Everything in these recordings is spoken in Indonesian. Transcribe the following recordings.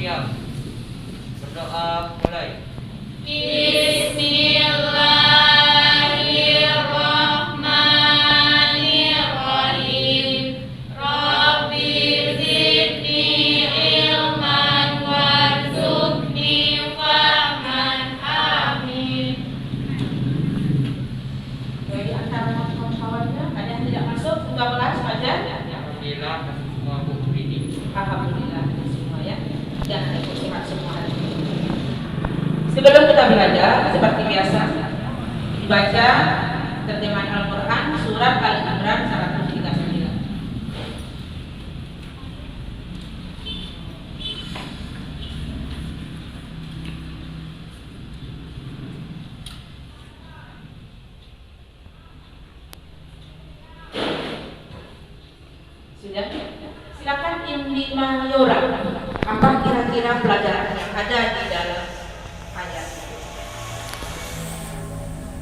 Siap. Berdoa mulai. Bismillahirrahmanirrahim. Rabbi zidni ilman warzuqni fahman. Amin. Jadi antara kawan-kawannya ada yang tidak masuk buka kelas aja. Alhamdulillah masuk semua buku ini. Alhamdulillah semua ya. Dan ada sehat semua hari ini. Sebelum kita belajar seperti biasa dibaca terjemahan Al-Quran surat Al-Imran 139. Sudah? Silakan Indi Mayora. Apa kira-kira pelajaran yang ada di dalam ayat?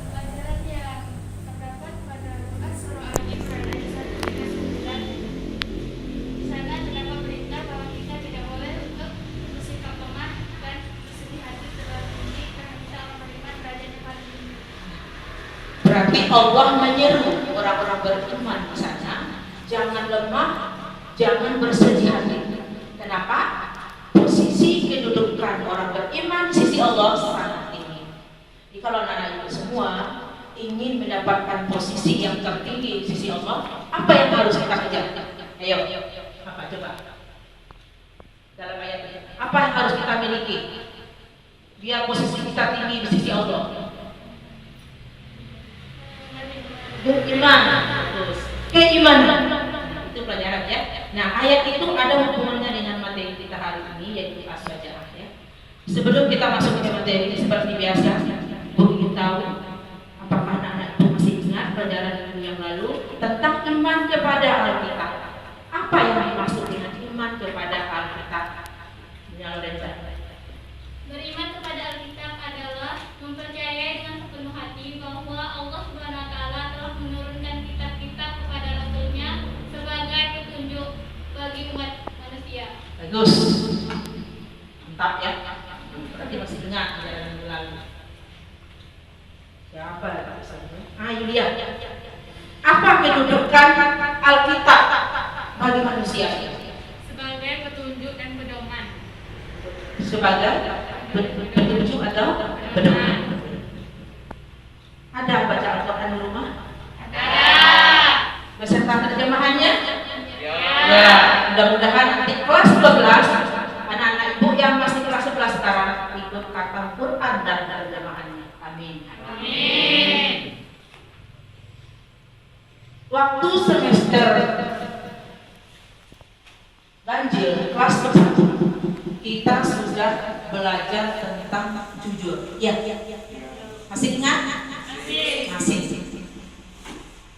Pelajaran yang terdapat pada Lukas surah Al-Imran ayat 139. Di sana terdapat perintah bahwa kita tidak boleh untuk bersikap lemah dan bersedih hati terlalu tinggi karena kita akan menerima kerajaan yang paling tinggi. Berarti Allah menyeru orang-orang beriman di sana, jangan lemah, jangan bersedih hati. Kenapa? Posisi kedudukan orang beriman di sisi Allah sangat tinggi. Jadi kalau anak-anak ibu semua ingin mendapatkan posisi yang tertinggi di sisi Allah, apa yang harus kita kejar? Ayo, apa coba? Dalam ayat ini, apa yang harus kita miliki biar posisi kita tinggi di sisi Allah? Beriman, terus keimanan. Itu pelajaran ya. Nah, ayat itu ada hubungannya dengan materi kita hari ini, yaitu as-sajaah ya. Sebelum kita masuk ke materi seperti biasa, Bu ingin tahu apakah anak-anak itu masih ingat pelajaran minggu yang lalu tentang iman kepada Alkitab. Apa yang dimaksud dengan iman kepada Alkitab? Beriman kepada Alkitab adalah mempercayai dengan sepenuh hati bahwa Allah Subhanahu wa taala telah menurunkan kitab-kitab kepada Rasul-Nya sebagai petunjuk bagi umat manusia. Bagus, mantap ya. Berarti masih ingat pelajaran minggu lalu. Siapa ya Pak Ustaz? Yulia. Apa kedudukan Alkitab bagi manusia? Sebagai petunjuk dan pedoman. Sebagai petunjuk atau pedoman. Ada baca Al-Quran di rumah? Ada. Beserta terjemahannya? Ya. Ya, mudah-mudahan nanti kelas 12 anak-anak ibu yang masih kelas 11 sekarang ikut khatam Quran dan terjemahannya. Amin. Amin. Waktu semester ganjil kelas 1 kita sudah belajar tentang jujur. Ya. Masih ingat? Masih.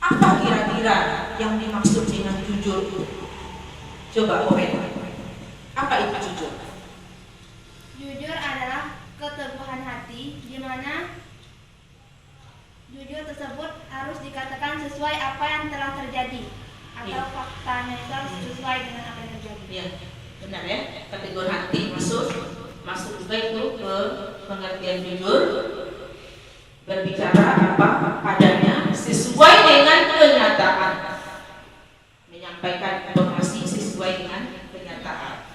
Apa kira-kira yang dimaksud dengan jujur itu? Coba komen. Apa itu jujur? Jujur adalah keteguhan hati di mana jujur tersebut harus dikatakan sesuai apa yang telah terjadi atau faktanya itu harus sesuai dengan apa yang terjadi. Iya, benar ya. Keteguhan hati masuk juga itu ke pengertian jujur. Berbicara apa adanya sesuai dengan kenyataan. Menyampaikan informasi sesuai dengan kenyataan.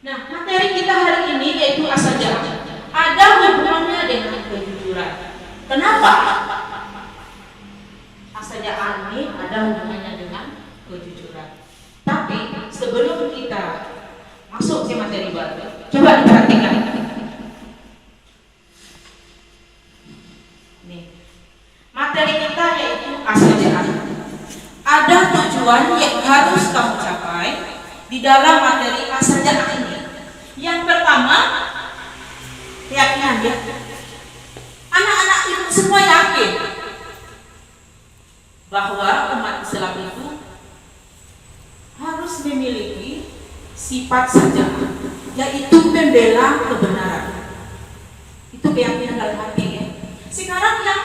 Nah, materi kita hari ini yaitu as-sajaah. Ada hubungannya dengan kejujuran. Kenapa? As-sajaah ini ada hubungannya dengan kejujuran. Tapi sebelum kita masuk ke materi baru, coba diperhatikan. Nih, materi kita yaitu as-sajaah. Ada tujuan yang harus kamu capai di dalam materi as-sajaah ini. Yang pertama, keyakinan ya. Anak-anak itu semua yakin bahwa umat Islam itu harus memiliki sifat sajaah, yaitu membela kebenaran. Itu keyakinan dalam hati ya. Sekarang yang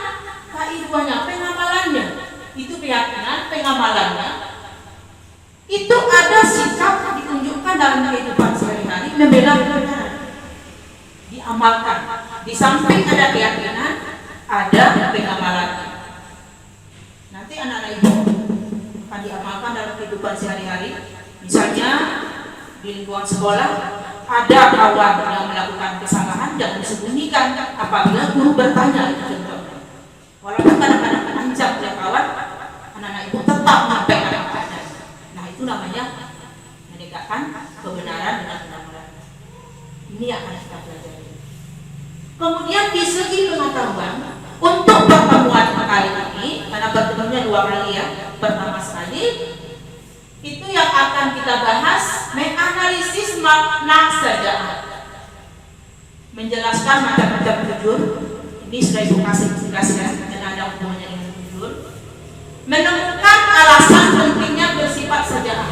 kairuannya, pengamalannya, itu keyakinan, pengamalannya itu ada sikap ditunjukkan dalam kehidupan sehari-hari membela kebenaran. Diamalkan. Di samping ada keyakinan, ada pengamalan. Nanti anak-anak ibu akan diamalkan dalam kehidupan sehari-hari. Misalnya di lingkungan sekolah ada kawan yang melakukan kesalahan, jangan disembunyikan apabila guru bertanya, itu contohnya. Walaupun kadang-kadang mengancam oleh kawan, anak-anak ibu tetap menyampaikan apa adanya. Nah, itu namanya menegakkan kebenaran dengan kebenaran. Ini yang akan kita pelajari. Kemudian di segi pengetahuan, untuk pertemuan kali ini, karena pertemuannya 2 kali ya, pertama sekali itu yang akan kita bahas menganalisis makna sejarah, menjelaskan macam-macam jujur. Ini sudah ibu kasih karena ada hubungannya dengan jujur. Menemukan alasan pentingnya bersifat sejarah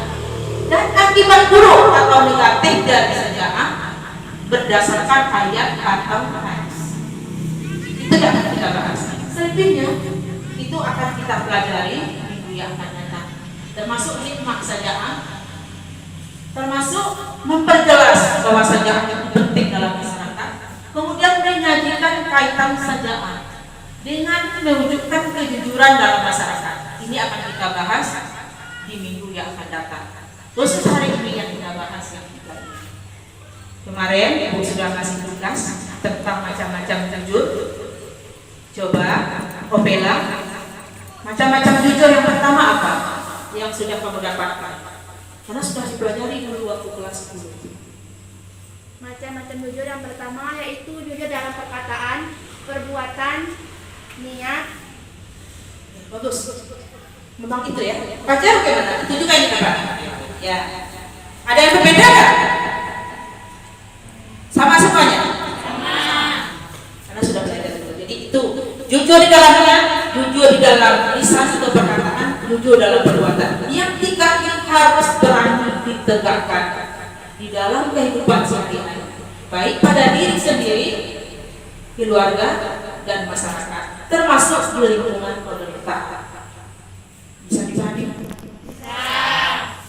dan akibat buruk atau negatif dari sejarah berdasarkan ayat atau hadis. Itu yang akan kita bahas. Selebihnya itu akan kita pelajari minggu yang akan datang. Termasuk hikmah sejarah, termasuk memperjelas bahwa sejarah itu penting dalam masyarakat. Kemudian menyajikan kaitan sejarah dengan mewujudkan kejujuran dalam masyarakat. Ini akan kita bahas di minggu yang akan datang. Khusus hari ini yang kita bahas yang kita ini. Kemarin ibu sudah kasih tugas tentang macam-macam jujur. Coba Opela, macam-macam jujur yang pertama apa? Yang sudah kamu dapatkan? Karena sudah dipelajari dulu waktu kelas 10. Macam-macam jujur yang pertama yaitu jujur dalam perkataan, perbuatan, niat. Bagus. Memang itu ya. Pacar bagaimana? Itu juga ini apa? Ya. Ada yang berbeda nggak? Sama semuanya? Sama. Karena sudah belajar dulu. Jadi itu jujur di dalamnya, jujur di dalam lisan atau perkataan, jujur dalam perbuatan. Yang tiga yang harus berani ditegakkan di dalam kehidupan sehari-hari, baik pada diri sendiri, keluarga, dan masyarakat, termasuk di lingkungan pemerintah. Bisa dipahami?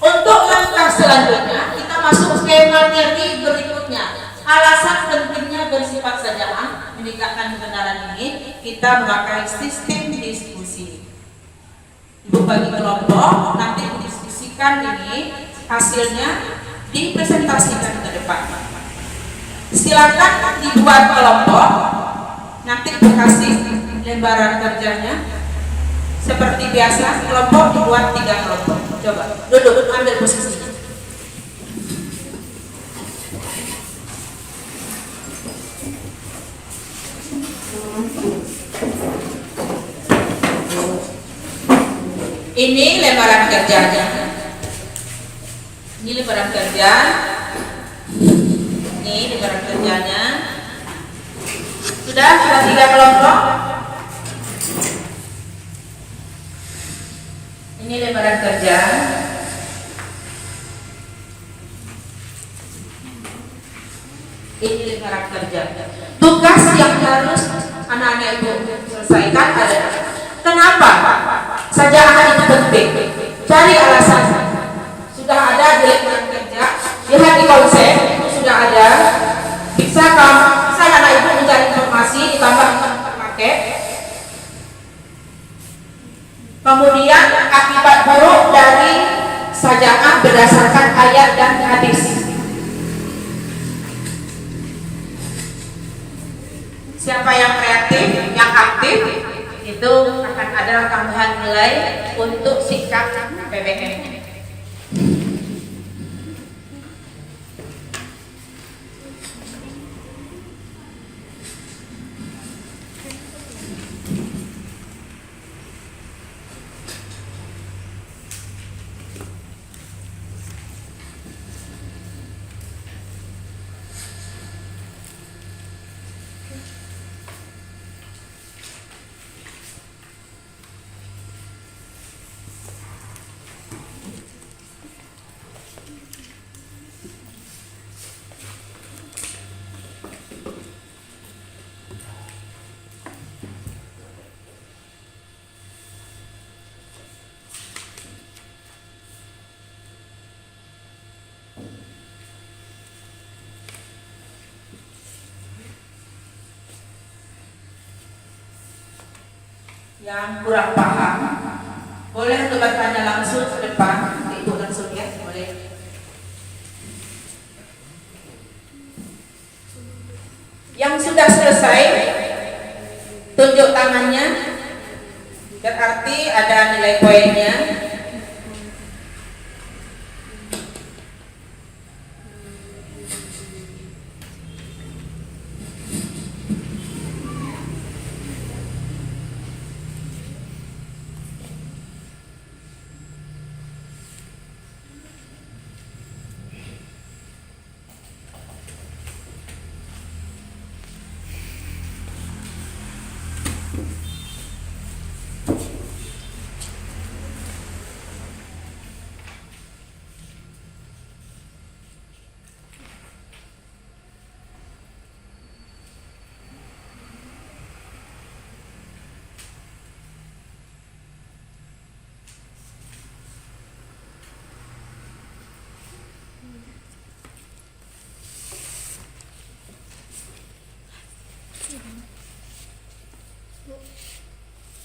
Untuk langkah selanjutnya, kita masuk ke materi berikutnya. Alasan pentingnya bersifat sejarah menegakkan kebenaran ini, kita memakai sistem diskusi. Ibu bagi kelompok, nanti didiskusikan ini, hasilnya dipresentasikan ke depan. Silakan dibuat kelompok, nanti dikasih lembaran kerjanya. Seperti biasa, kelompok dibuat 3 kelompok. Coba duduk, ambil posisinya. Ini lembaran kerjanya. Ini lembaran kerja. Ini lembaran kerjanya. Sudah 3 kelompok. Ini lembaran kerja. Ini lembaran kerja. Tugas yang harus anak-anak ibu selesaikan adalah kenapa sejarah itu penting. Cari alasan. Sudah ada di lembaran kerja, lihat di konsep itu sudah ada. Bisa anak ibu mencari informasi ditambah pakai. Kemudian akibat buruk dari sejarah berdasarkan ayat dan hadis. Siapa yang kreatif, yang aktif, itu akan ada tambahan nilai untuk sikap PBM. yang kurang paham, boleh untuk bertanya langsung ke depan, ke Ibu langsung ya, boleh. Yang sudah selesai, tunjuk tangannya, berarti ada nilai poinnya.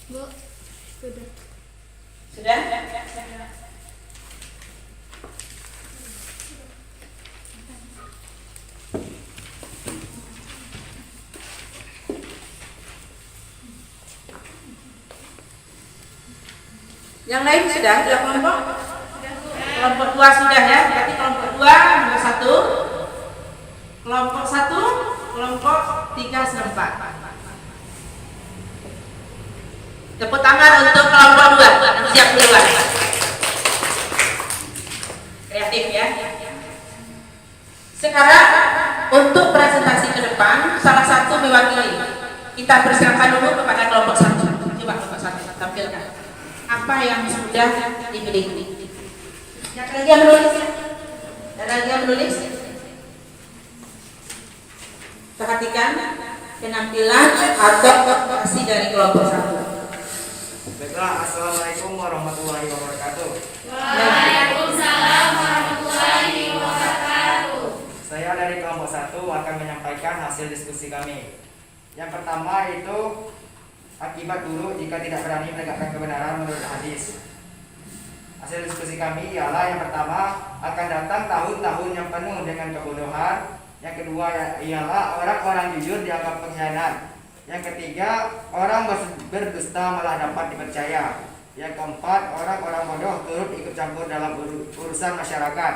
Bu, sudah. Sudah? Yang lain sudah kelompok? Kelompok 2 sudah ya, berarti kelompok 2 nomor 1, kelompok 1, kelompok 3 seperempat. Tepuk tangan untuk kelompok 2, nanti siap keluar. Kreatif ya. Sekarang untuk presentasi ke depan, salah satu mewakili. Kita persilakan dulu kepada kelompok 1. Coba kelompok 1 tampilkan apa yang sudah dimiliki. Yang lagi yang menulis ya? Ada lagi yang menulis? Perhatikan penampilan atau presentasi dari kelompok 1. Baiklah, assalamualaikum warahmatullahi wabarakatuh. Waalaikumsalam warahmatullahi wabarakatuh. Saya dari kelompok 1 akan menyampaikan hasil diskusi kami. Yang pertama itu akibat buruk jika tidak berani menegakkan kebenaran menurut hadis. Hasil diskusi kami ialah yang pertama akan datang tahun-tahun yang penuh dengan kebodohan. Yang kedua ialah orang-orang jujur dianggap pengkhianat. Yang ketiga, orang berdusta malah dapat dipercaya. Yang keempat, orang-orang bodoh turut ikut campur dalam urusan masyarakat.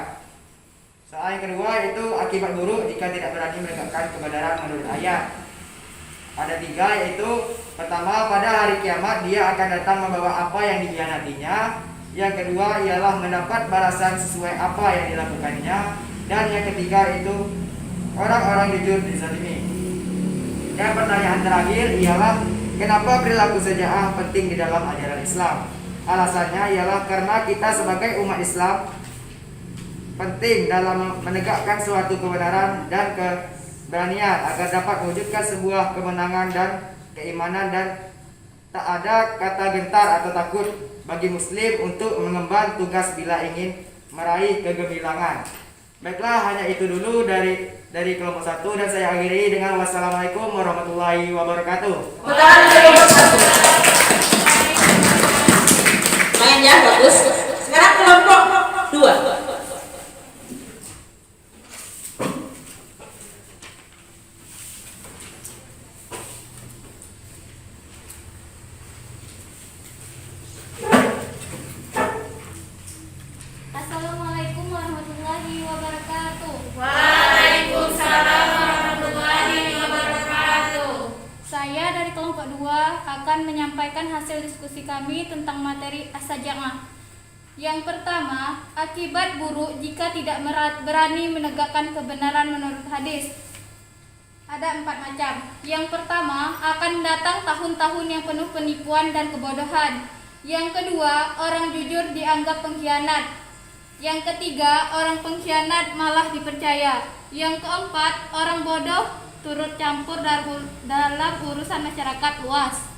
Soal yang kedua itu akibat buruk jika tidak berani menegakkan kebenaran menurut ayat. Ada 3, yaitu pertama, pada hari kiamat dia akan datang membawa apa yang dikhianatinya. Yang kedua ialah mendapat balasan sesuai apa yang dilakukannya. Dan yang ketiga itu orang-orang jujur dizalimi. Dan pertanyaan terakhir ialah kenapa perilaku sejaah penting di dalam ajaran Islam? Alasannya ialah karena kita sebagai umat Islam penting dalam menegakkan suatu kebenaran dan keberanian agar dapat mewujudkan sebuah kemenangan dan keimanan, dan tak ada kata gentar atau takut bagi muslim untuk mengemban tugas bila ingin meraih kegemilangan. Baiklah, hanya itu dulu dari kelompok 1, dan saya akhiri dengan wassalamualaikum warahmatullahi wabarakatuh. Pertanyaan dari kelompok 1. Main ya, bagus. Sekarang kelompok 2. Assalamualaikum warahmatullahi wabarakatuh. Waalaikumsalam warahmatullahi wabarakatuh. Saya dari kelompok 2 akan menyampaikan hasil diskusi kami tentang materi as-saja'ah. Yang pertama, akibat buruk jika tidak berani menegakkan kebenaran menurut hadis. Ada 4 macam. Yang pertama, akan datang tahun-tahun yang penuh penipuan dan kebodohan. Yang kedua, orang jujur dianggap pengkhianat. Yang ketiga, orang pengkhianat malah dipercaya. Yang keempat, orang bodoh turut campur dalam urusan masyarakat luas.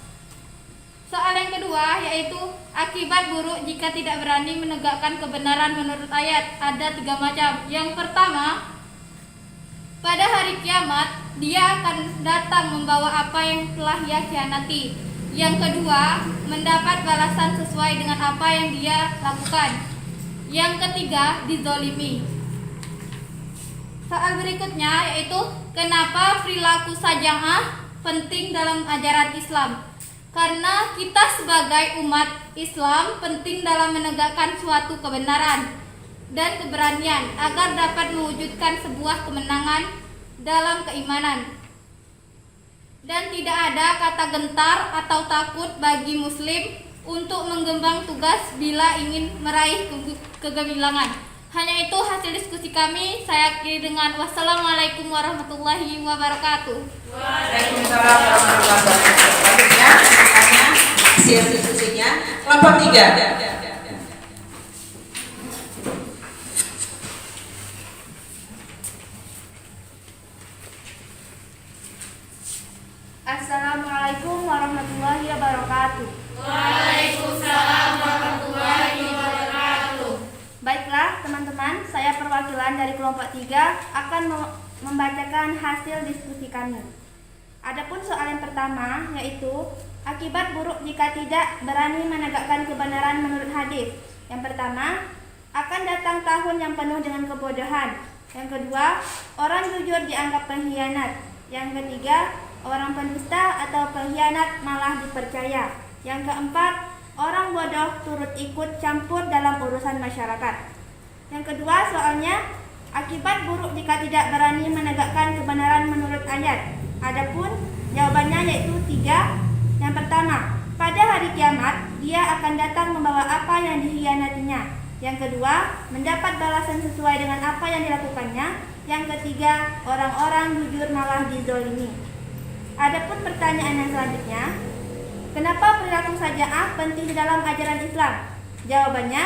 Soal yang kedua yaitu akibat buruk jika tidak berani menegakkan kebenaran menurut ayat. Ada 3 macam. Yang pertama, pada hari kiamat dia akan datang membawa apa yang telah ia khianati. Yang kedua, mendapat balasan sesuai dengan apa yang dia lakukan. Yang ketiga, dizolimi. Soal berikutnya yaitu kenapa perilaku saja'ah penting dalam ajaran Islam. Karena kita sebagai umat Islam penting dalam menegakkan suatu kebenaran dan keberanian agar dapat mewujudkan sebuah kemenangan dalam keimanan. Dan tidak ada kata gentar atau takut bagi muslim untuk menggemban tugas bila ingin meraih kegemilangan. Hanya itu hasil diskusi kami. Saya akhiri dengan wassalamualaikum warahmatullahi wabarakatuh. Waalaikumsalam warahmatullahi wabarakatuh. Selanjutnya, tanya hasil diskusinya. Kelompok 3. Assalamualaikum warahmatullahi wabarakatuh. Waalaikumsalam warahmatullahi wabarakatuh. Baiklah teman-teman, saya perwakilan dari kelompok 3 akan membacakan hasil diskusi kami. Adapun soal yang pertama yaitu akibat buruk jika tidak berani menegakkan kebenaran menurut hadis. Yang pertama, akan datang tahun yang penuh dengan kebodohan. Yang kedua, orang jujur dianggap pengkhianat. Yang ketiga, orang pendusta atau pengkhianat malah dipercaya. Yang keempat, orang bodoh turut ikut campur dalam urusan masyarakat. Yang kedua soalnya, akibat buruk jika tidak berani menegakkan kebenaran menurut ayat. Adapun jawabannya yaitu 3. Yang pertama, pada hari kiamat dia akan datang membawa apa yang dikhianatinya. Yang kedua, mendapat balasan sesuai dengan apa yang dilakukannya. Yang ketiga, orang-orang jujur malah dizolimi. Adapun pertanyaan yang selanjutnya, kenapa perilaku saja'ah penting di dalam ajaran Islam? Jawabannya,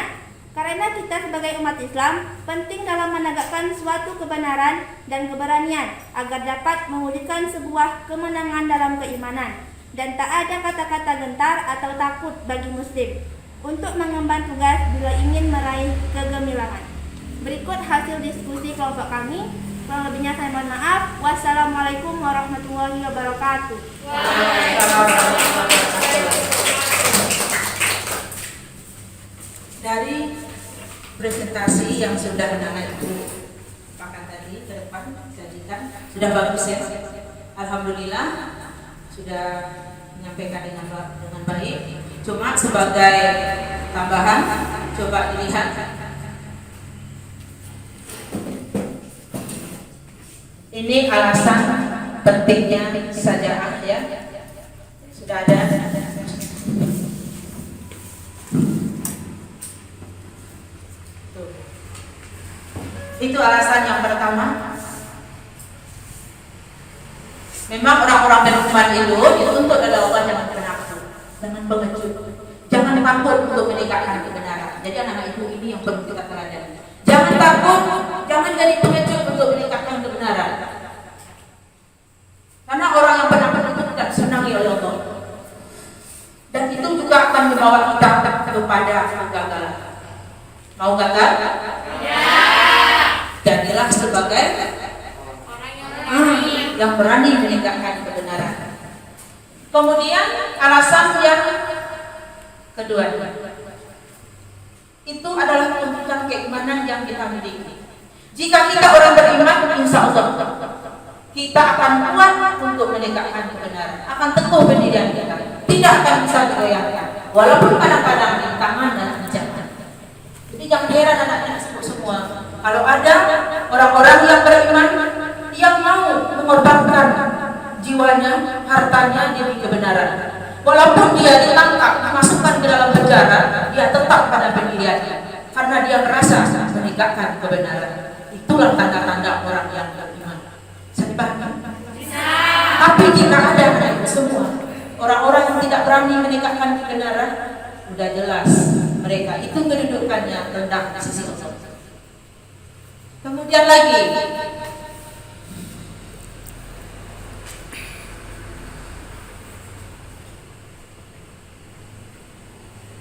karena kita sebagai umat Islam penting dalam menegakkan suatu kebenaran dan keberanian agar dapat mewujudkan sebuah kemenangan dalam keimanan, dan tak ada kata-kata gentar atau takut bagi muslim untuk mengemban tugas bila ingin meraih kegemilangan. Berikut hasil diskusi kelompok kami. Kurang lebihnya saya mohon maaf. Wassalamualaikum warahmatullahi wabarakatuh. Dari presentasi yang sudah anak ibu pakai tadi ke depan sajikan sudah bagus ya. Alhamdulillah sudah menyampaikan dengan baik. Cuma sebagai tambahan, coba dilihat. Ini alasan pentingnya saja'ah ya. Sudah ada. Tuh. Itu alasan yang pertama. Memang orang-orang beriman itu untuk adalah Allah jangan penakut, jangan pengecut, jangan takut untuk menegakkan kebenaran. Jadi anak ibu ini yang perlu kita pelajari. Jangan takut, jangan jadi pengecut untuk menegakkan kebenaran. Karena orang yang penakut itu tidak disenangi oleh Allah. Dan itu juga akan membawa kita kepada kegagalan. Mau gagal? Ya. Jadilah sebagai yang berani menegakkan kebenaran. Kemudian alasan yang kedua, itu adalah tuntutan keimanan yang kita miliki. Jika kita orang beriman, insya Allah kita akan kuat untuk menegakkan kebenaran, akan teguh pendirian kita, tidak akan bisa digoyahkan, walaupun kadang-kadang rintangan dan ancaman. Jadi jangan heran anak-anak semua, kalau ada orang-orang yang beriman yang mau mengorbankan jiwanya, hartanya demi kebenaran, walaupun dia ditangkap, dimasukkan ke dalam penjara, dia tetap pada pendiriannya, karena dia merasa menegakkan kebenaran. Itulah tanda-tanda orang yang beriman. Bisa dipahami? Bisa. Tapi jika ada semua orang-orang yang tidak berani menegakkan kebenaran, sudah jelas mereka itu kedudukannya rendah di sisi Allah. Kemudian lagi,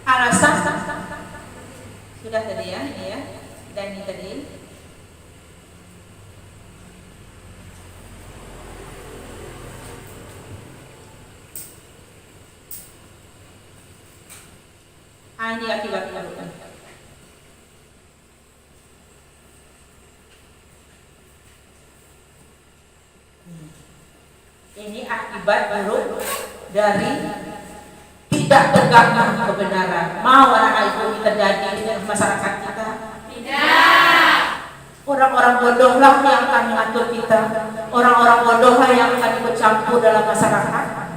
alasan sudah tadi ya, dan ini tadi. Ini akibat buruk. Ini akibat buruk dari tidak tegaknya kebenaran. Mau anak-anak itu terjadi di masyarakat kita? Tidak. Orang-orang bodoh lah yang akan mengatur kita. Orang-orang bodoh lah yang akan ikut campur dalam masyarakat.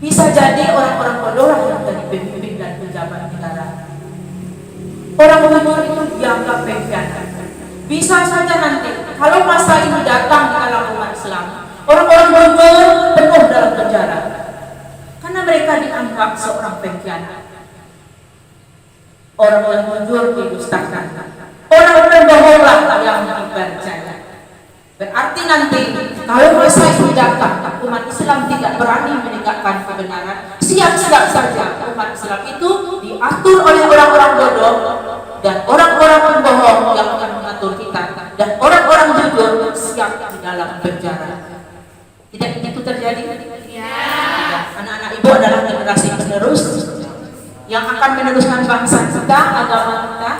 Bisa jadi orang-orang bodoh lah yang menjadi pemimpin dan pejabat negara. Orang bodoh itu dianggap pengkhianat. Bisa saja nanti kalau masa ini datang di dalam umat Islam, orang-orang bodoh penuh dalam penjara karena mereka dianggap seorang pengkhianat. Orang yang jujur didustakan. Orang-orang bohonglah yang dipercaya. Berarti nanti kalau masa ini datang, umat Islam tidak berani menegakkan kebenaran, siap-siap saja umat Islam itu diatur oleh orang-orang bodoh dan orang-orang pembohong yang akan mengatur kita, dan orang-orang jujur siap di dalam penjara. Tidak itu terjadi? Ya. Anak-anak ibu adalah generasi penerus yang akan meneruskan bangsa kita, agama kita.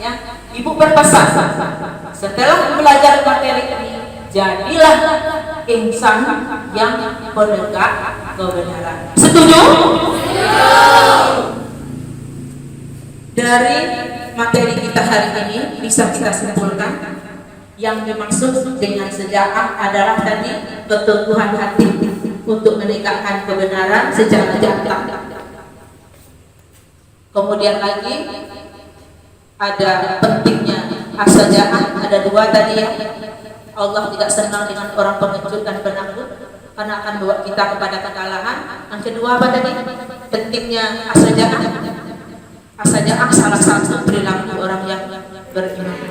Ya, ibu berpesan setelah belajar materi ini, jadilah insan yang penegak kebenaran. Setuju? Dari materi kita hari ini bisa kita simpulkan yang dimaksud dengan sejarah adalah tadi keteguhan hati untuk menegakkan kebenaran secara jantan. Kemudian lagi ada pentingnya as-saja'ah, ada dua tadi ya. Allah tidak senang dengan orang pengecut dan penakut karena akan bawa kita kepada kekalahan. Yang kedua apa tadi? Pentingnya as-saja'ah. As-saja'ah salah satu perilaku orang yang beriman.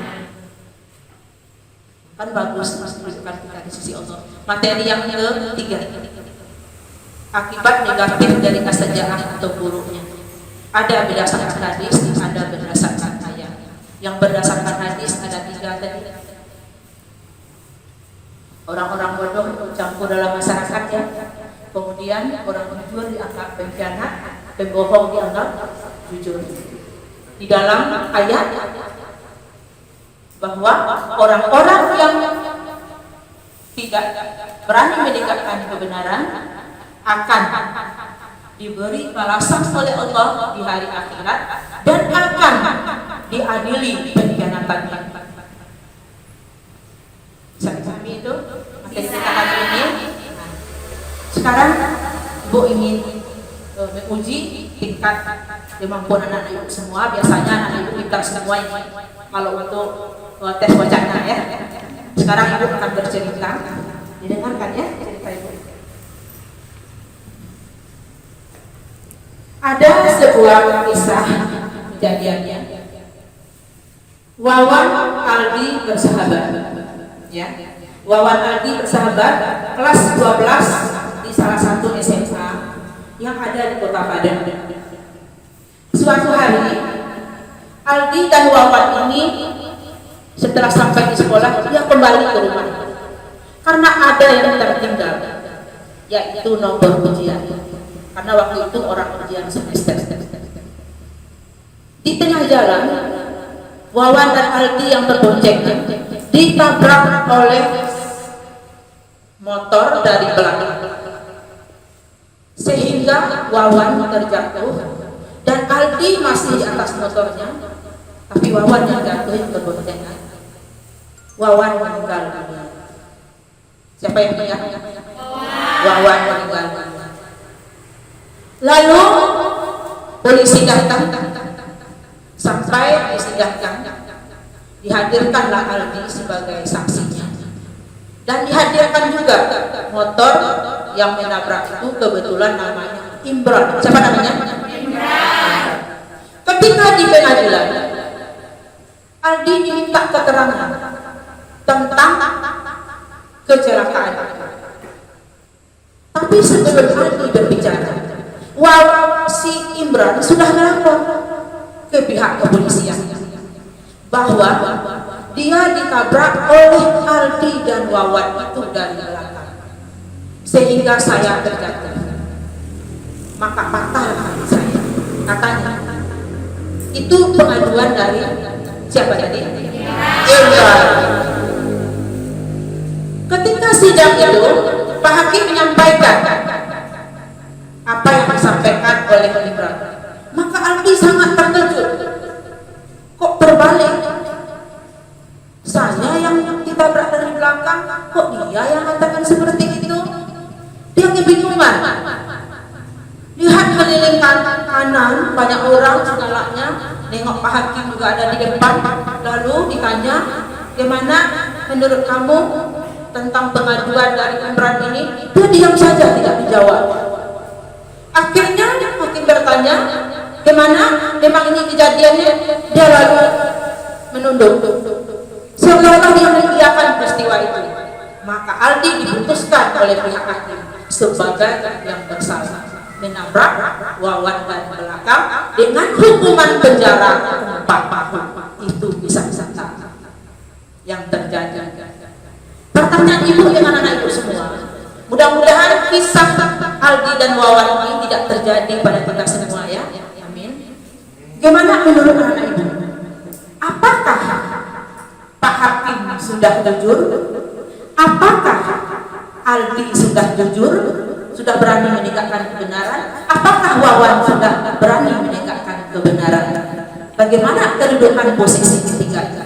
Kan bagus menunjukkan kita di sisi Allah. Materi yang ketiga, akibat negatif dari as-saja'ah atau buruknya. Ada berdasarkan hadis, ada berdasarkan ayat. Yang berdasarkan hadis ada tiga tadi. Orang-orang bodoh campur dalam masyarakat ya. Kemudian orang jujur dianggap pengkhianat, pembohong dianggap jujur. Di dalam ayat bahwa orang-orang yang tidak berani menegakkan kebenaran akan diberi balasan oleh Allah di hari akhirat dan akan diadili pengkhianatannya. Bisa dipahami itu materi kita hari ini. Sekarang Ibu ingin menguji tingkat kemampuan anak ibu semua. Biasanya anak ibu pintar semua ini kalau untuk tes wacana ya. Sekarang Ibu akan bercerita. Didengarkan ya cerita Ibu. Ada sebuah kisah kejadiannya. Wawan Aldi bersahabat. Ya. Wawan Aldi bersahabat kelas 12 di salah satu SMA yang ada di Kota Padang. Suatu hari Aldi dan Wawan ini setelah sampai di sekolah dia kembali ke rumah karena ada yang tertinggal, yaitu nomor ujian. Karena waktu itu orang ujian semester. Di tengah jalan, Wawan dan Aldi yang berboncengan ditabrak oleh motor dari belakang, sehingga Wawan terjatuh dan Aldi masih di atas motornya, tapi Wawan yang jatuh yang berboncengan. Wawan meninggal dunia. Siapa yang meninggal? Wawan meninggal dunia. Lalu polisi datang, sampai disidangkan, dihadirkanlah Aldi sebagai saksinya, dan dihadirkan juga motor yang menabrak itu kebetulan namanya Imran. Siapa namanya? Imran. Ketika di pengadilan, Aldi diminta keterangan tentang kecelakaan. Tapi sebelum Aldi berbicara, si Imran sudah melapor ke pihak kepolisian bahwa dia ditabrak oleh Aldi dan Wawan itu dari belakang, sehingga saya terjatuh, maka patah hati saya. Katanya Itu pengaduan dari siapa tadi? Imran. Ketika sidang itu, Pak Hakim menyampaikan apa yang disampaikan oleh Imran. Maka Aldi sangat terkejut. Kok berbalik? Saya yang kita berada di belakang, kok dia yang katakan seperti itu? Dia kebingungan. Lihat keliling kanan, banyak orang segalanya. Nengok Pak Hakim juga ada di depan. Lalu ditanya, gimana menurut kamu tentang pengaduan dari Imran ini? Dia diam saja, tidak dijawab. Akhirnya Hakim bertanya, gimana? Memang ini kejadiannya? Dia lalu menunduk. Seolah-olah dia mengiyakan peristiwa itu. Maka Aldi diputuskan oleh pihak Hakim sebagai yang bersalah, menabrak Wawan dan belakang dengan hukuman penjara 4 tahun. Itu bisa yang terjadi. Pertanyaan ibu dengan anak ibu semua, mudah-mudahan kisah Aldi dan Wawan ini tidak terjadi pada kita semua ya. Amin. Gimana menurut anak ibu? Apakah Pak Hakim sudah jujur? Apakah Aldi sudah jujur? Sudah berani menegakkan kebenaran? Apakah Wawan sudah berani menegakkan kebenaran? Bagaimana kedudukan posisi ketiga itu?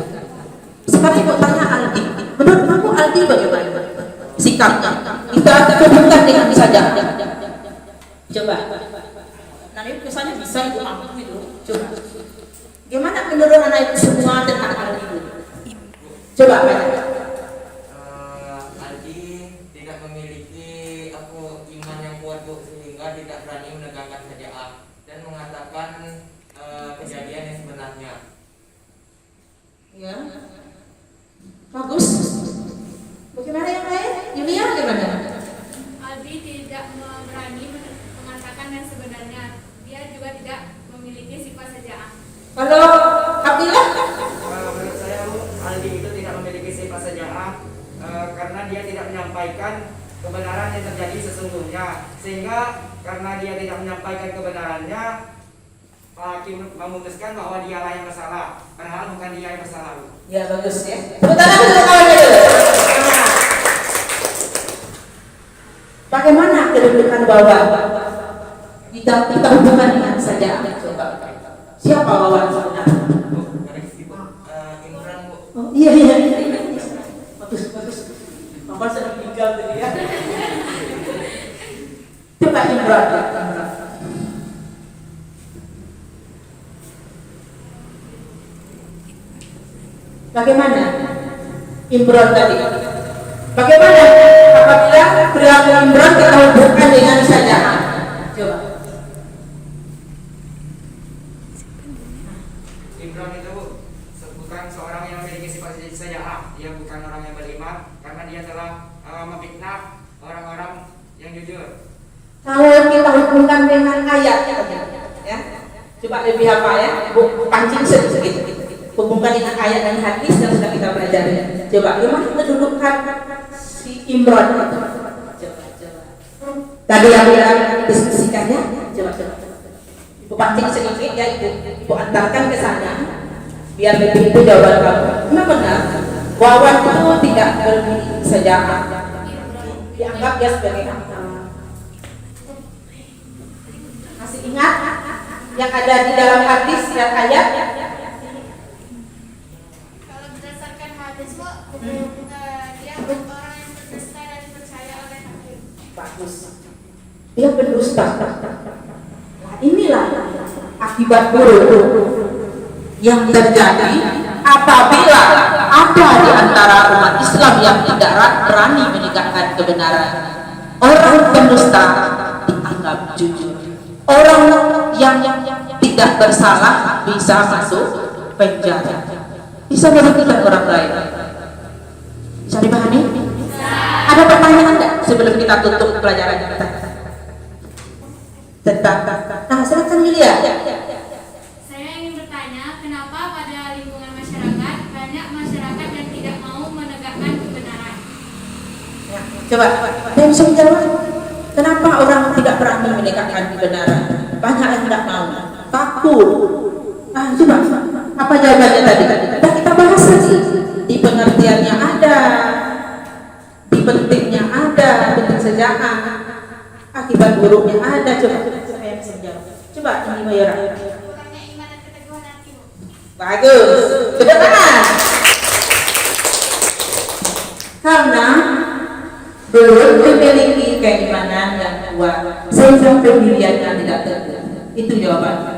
Sekarang ibu tanya Aldi, menurut kamu Aldi bagaimana sikapnya? Kita hubungkan dengan saja. Coba. Nanti kesannya bisa ibu mampu itu. Coba. Gimana menurut anak ibu semua tentang Aldi itu? Coba Pak. Aldi tidak memiliki iman yang kuat Bu, sehingga tidak berani menegakkan syariat dan mengatakan kejadian yang sebenarnya. Ya. Bagus. Bagaimana yang lain? Yulia gimana? Aldi tidak berani mengatakan yang sebenarnya. Dia juga tidak memiliki sifat saja'ah. Kalau Abdillah? Menurut saya Aldi itu tidak memiliki sifat saja'ah karena dia tidak menyampaikan kebenaran yang terjadi sesungguhnya, sehingga karena dia tidak menyampaikan kebenarannya, Pak Hakim memutuskan bahwa dialah yang bersalah, padahal bukan dia yang bersalah. Ya bagus ya. Tepuk tangan untuk kawannya dulu. Bagaimana kedudukan bawah? Kita hubungan dengan saja. Coba. Siapa Wawan sebenarnya? Imran Bu. Oh, iya. Bagus. Mama sedang tinggal tadi ya. Coba Imran. Bagaimana Imran tadi? Bagaimana apabila perilaku Imran kita hubungkan dengan saja? Coba. Imran itu bukan seorang yang memiliki sifat saja'ah. Dia bukan orang yang beriman karena dia telah memfitnah orang-orang yang jujur. Kalau kita hubungkan dengan ayat ya. Coba lebih apa ya? Pancing sedikit. Hubungkan dengan ayat dan hadis yang sudah kita pelajari. Coba gimana kedudukan si Imran itu? Coba. Tadi yang kita diskusikannya. Coba. Ibu pancing sedikit ya, ibu antarkan ke sana. Biar lebih itu jawaban kamu. Memang benar. Wawan itu tidak bermiliki saja'ah. Dianggap dia sebagai anak. Masih ingat yang ada di dalam hadis dan ayat? Kalau berdasarkan hadis Bu, dia orang yang berdusta dan dipercaya oleh Hakim. Bagus. Dia berdusta. Nah, inilah akibat buruk yang terjadi apabila ada di antara umat Islam yang tidak berani menegakkan kebenaran. Orang pendusta dianggap jujur. Orang yang tidak bersalah bisa masuk penjara. Bisa merugikan orang lain. Bisa dipahami? Ada pertanyaan enggak sebelum kita tutup pelajaran kita? Nah, silakan Yulia. Saya ingin bertanya, kenapa pada lingkungan masyarakat banyak masyarakat yang tidak mau menegakkan kebenaran? Coba, ada yang bisa menjawab? Kenapa orang tidak berani menegakkan kebenaran? Banyak yang tidak mau, takut. Coba apa jawabannya tadi? Sudah kita bahas tadi. Di pengertiannya ada, di pentingnya ada, penting sejarah, akibat buruknya ada. Coba saya yang bisa menjawab. Coba ini Mayora. Kurangnya iman dan keteguhan hati, Bu. Bagus, tepuk tangan. Karena belum memiliki keimanan yang kuat sehingga pendiriannya tidak teguh. Itu jawabannya.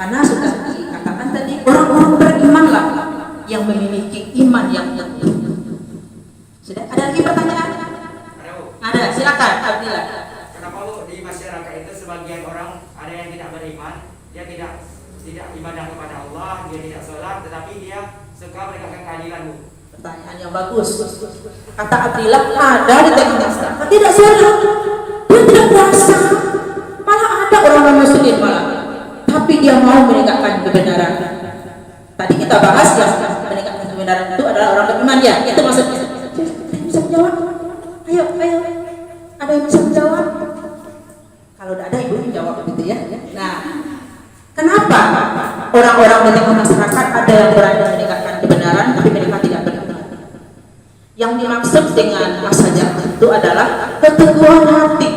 Karena sudah dikatakan tadi orang-orang berimanlah yang memiliki iman yang teguh. Sudah ada lagi pertanyaan? Ada, Bu. Ada, silakan Abdillah. Kenapa Bu di masyarakat itu sebagian orang ada yang tidak beriman, dia tidak ibadah kepada Allah, dia tidak sholat, tetapi dia suka menegakkan keadilan, Bu. Pertanyaan yang bagus. Kata Abdillah ada di tengah masyarakat tidak sholat, dia tidak puasa, malah ada orang muslim malah, tapi dia mau menegakkan kebenaran. Tadi kita bahas yang menegakkan kebenaran itu adalah orang beriman ya, itu maksudnya. Ada yang bisa menjawab? Ayo, ada yang bisa menjawab? Kalau tidak ada ibu menjawab begitu ya. Nah, kenapa orang-orang di tengah masyarakat ada yang berani menegakkan kebenaran tapi mereka tidak beriman? Yang dimaksud dengan masalah itu adalah keteguhan hati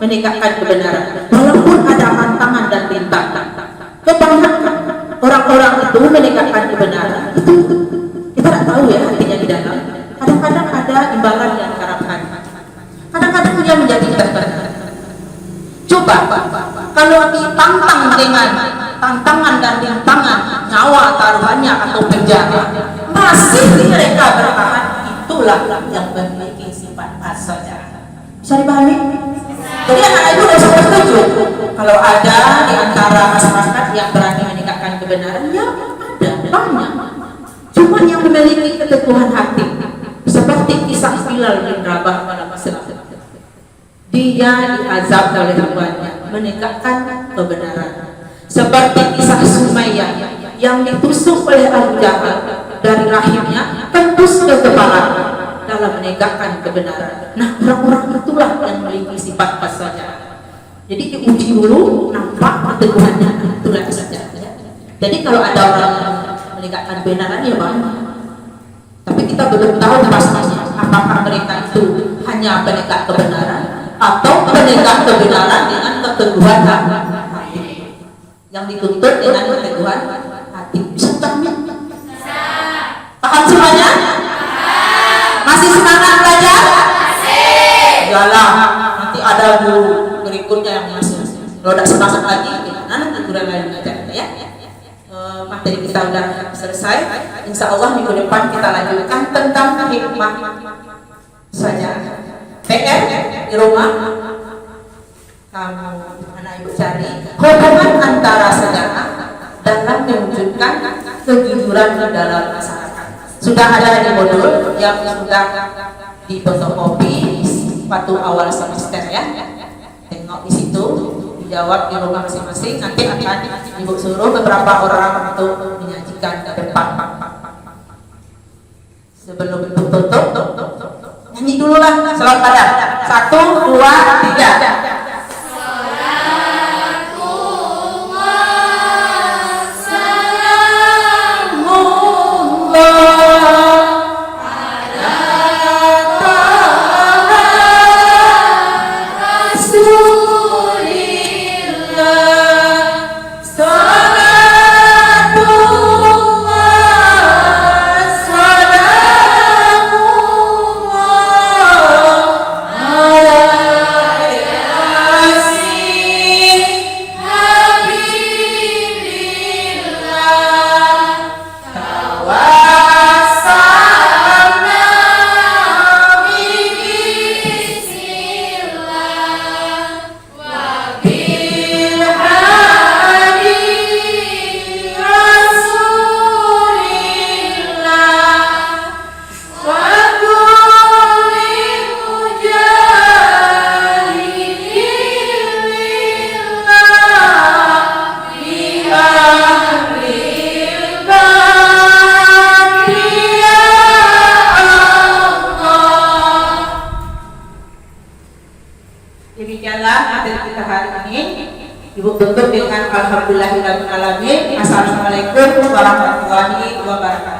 menegakkan kebenaran walaupun ada tantangan dan rintangan. Kebanyakan orang-orang itu menegakkan kebenaran itu kita tidak tahu ya artinya di dalam. Kadang-kadang ada imbalan yang diharapkan, kadang-kadang dia menjadi terbenar. Coba kalau ditantang dengan tantangan dan rintangan, nyawa taruhannya atau penjara, masih mereka bertahan, itulah yang memiliki sifat asalnya. Bisa dipahami? Jadi anak ibu tidak usah setuju kalau ada di antara masyarakat yang berani menegakkan kebenaran, ya ada banyak. Cuma yang memiliki keteguhan hati, seperti kisah Bilal bin Rabah pada masa itu. Dia diazab oleh tuannya menegakkan kebenaran. Seperti kisah Sumayyah yang ditusuk oleh Abu Jahal dari rahimnya tembus ke kepala dalam menegakkan kebenaran. Nah, orang-orang itulah yang memiliki sifat pasalnya. Jadi diuji dulu nampak keteguhannya, itulah saja. Jadi kalau ada orang yang menegakkan kebenaran ya banyak. Tapi kita belum tahu pastinya apakah mereka itu hanya penegak kebenaran atau penegak kebenaran dengan keteguhan hati. Yang dituntut dengan keteguhan hati. Bisa pahami? Paham semuanya? Masih semangat belajar? Masih. Yalah, nanti ada guru berikutnya yang masih. Kalau tidak semangat lagi, nanti guru lain belajar ya. Materi kita sudah selesai. Insya Allah minggu depan kita lanjutkan tentang hikmah saja. PR di rumah kamu anak ibu cari hubungan antara sejarah dalam mewujudkan kejujuran di dalam masyarakat. Sudah ada di modul yang sudah difotokopi waktu awal semester ya. Tengok di situ, dijawab di rumah masing-masing. Nanti akan ibu suruh beberapa orang untuk menyajikan ke depan. Sebelum tutup, nyanyi dulu lah, selamat pada 1, 2, 3. Demikianlah materi kita hari ini. Ibu tutup dengan Alhamdulillahirabbil alamin. Assalamualaikum warahmatullahi wabarakatuh.